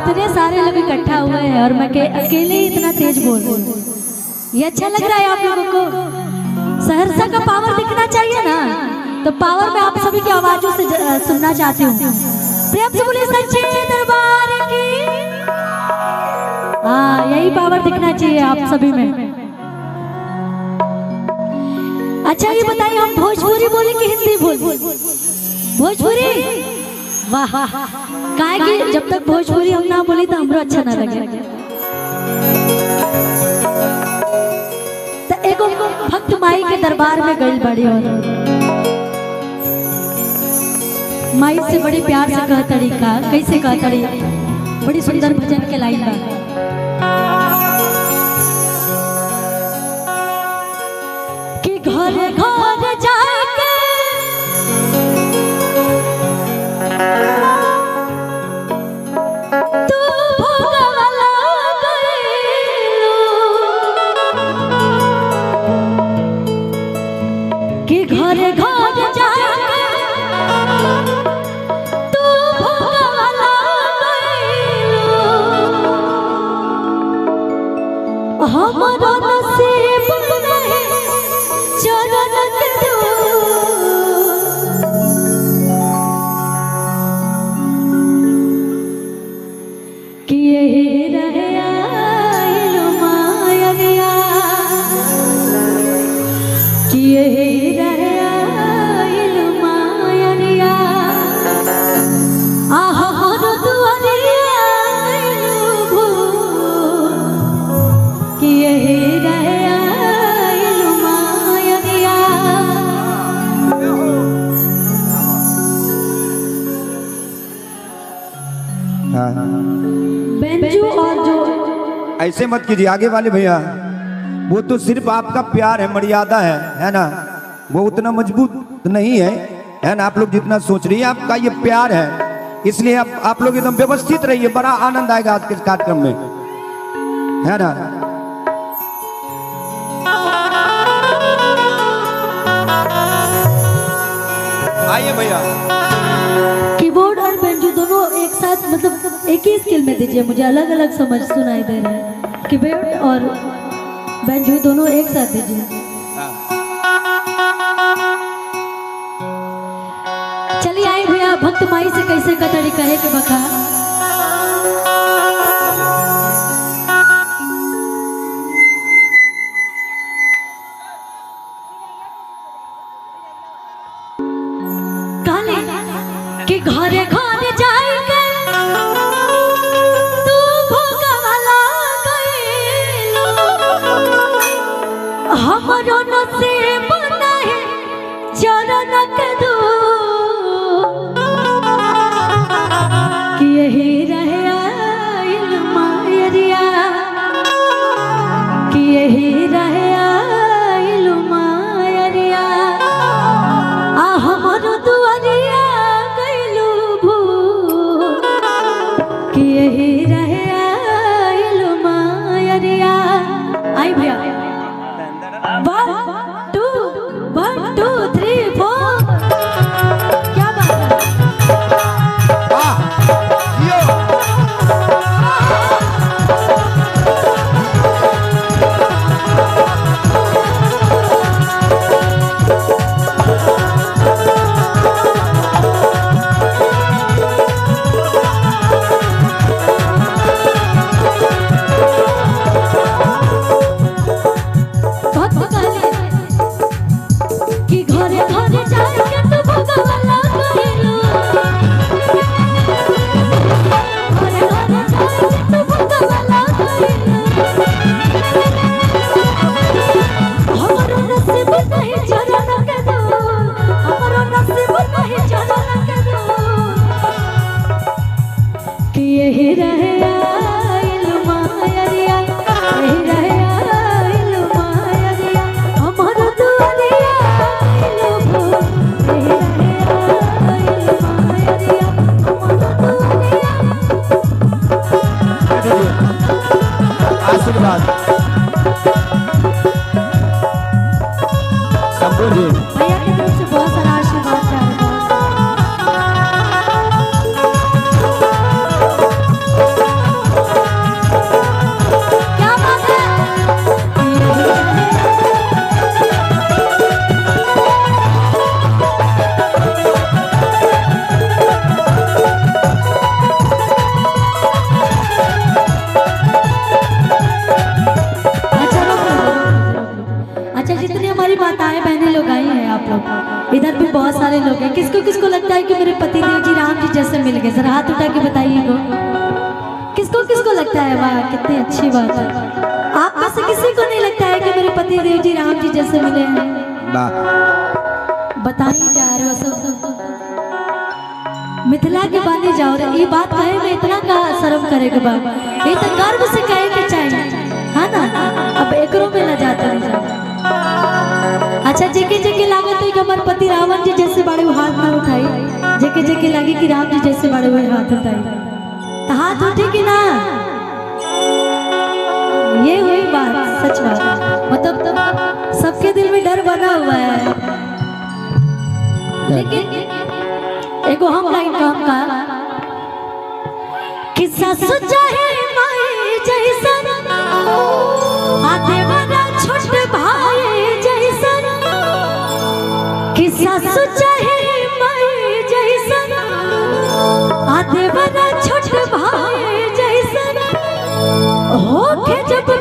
इतने सारे लोग इकट्ठा हुए हैं और मैं अकेले ही इतना तेज बोल रही हूँ। ये अच्छा लग रहा है आप लोगों को? सहरसा का पावर दिखना चाहिए ना, तो पावर में आप सभी की आवाजों से सुनना चाहती हूँ। प्रेम से बोलिए सच्चे दरबार की। हाँ, यही पावर दिखना चाहिए आप सभी में। अच्छा ये बताइए, हम भोजपुरी बोले कि हिंदी बोल? भोजपुरी। वाह, काहे कि जब तक भोजपुरी हम ना बोली तो हमरो अच्छा ना लगे। तो एगो भक्त माई के दरबार में गई बड़ी और माई से बड़ी प्यार से कह तरीका कैसे कह तड़ी, बड़ी सुंदर भजन के लाइन बा। कि घर घर जाके तू भोगवाला गइलो, कि घर घर जाके तू भोगवाला गइलो, हमारा नसीब नहीं चरण के कि यही रहे आइलो मायरिया, कि यही रहे आइलो मायरिया, आह हर दुआरिया आइलो भूल, कि यही रहे आइलो मायरिया। बेंजू और जो ऐसे मत कीजिए आगे वाले भैया, वो तो सिर्फ आपका प्यार है, मर्यादा है ना, वो उतना मजबूत नहीं है ना। आप लोग जितना सोच रही है, आपका ये प्यार है, इसलिए आप लोग एकदम व्यवस्थित रहिए, बड़ा आनंद आएगा आज के कार्यक्रम में, है ना। आइए भैया। कीबोर्ड और बेंजू दोनों एक साथ, मतलब एक ही स्केल में दीजिए, मुझे अलग अलग समझ सुनाई दे रहा है। कीबोर्ड और बेंजू दोनों एक साथ दीजिए। चलिए आए भैया, भक्त माई से कैसे कतड़ी कहे के बका। कि घरे घरे जाके तू भोगवाला गइलो, हमरो नसीब नहीं चरण के दूर, कि यही रहे आइलो मायरिया, कि यही रहे आइलो मायरिया, आ हमरो दुआरिया कि यही रहे आइलो मायरिया। आई भैया, 1 2 3 4। क्या बात है? कि घरे घरे जाके तू भोगवाला गइलो, घरे घरे जाके तू भोगवाला गइलो, हमरो नसीब नहीं चरण के दूर, हमरो नसीब नहीं चरण के दूर, कि यही रहे आइलो मायरिया, यही रहे आइलो मायरिया, हमरो दुआरिया आइलो भूल, यही रहे आइलो मायरिया, हमरो दुआरिया। आशीर्वाद शंभू जी, भैया की तरफ से बहुत सारा आशीर्वाद चाहे। लोग, इधर भी बहुत सारे लोग हैं। किसको किसको लगता है कि मेरे पति देव जी राम जी जैसे मिल गए? जरा हाथ उठा के बताइए को, किसको किसको लगता है? वाह कितनी अच्छी बात है। आप में से किसी को नहीं लगता है कि मेरे पति देव जी राम जी जैसे मिले हैं? बताइए जा रहे हो सब मिथिला के बाने जाओ रे, ये बात कहे में इतना का शर्म करे के बाद, ये तो गर्व से कहे के चाहिए, है ना? अब एकरो में न जाता नहीं जाता। अच्छा जेके जेके लागत है कि हमारे पति रावण जी जैसे बड़े हाथ ना उठाई, जेके जेके लगे कि राम जी जैसे बड़े हुए हाथ उठाई, तो हाथ उठे कि ना? ये हुई बात, सच बात। मतलब सबके दिल में डर बना हुआ है, लेकिन एगो हम लाइन का किस्सा सच्चा है माई जैसन, आते वाला छोटे भाई जैसन, किस्सा सच्चा है माई जैसन, आते वाला छोटे भाई जैसन, होके जब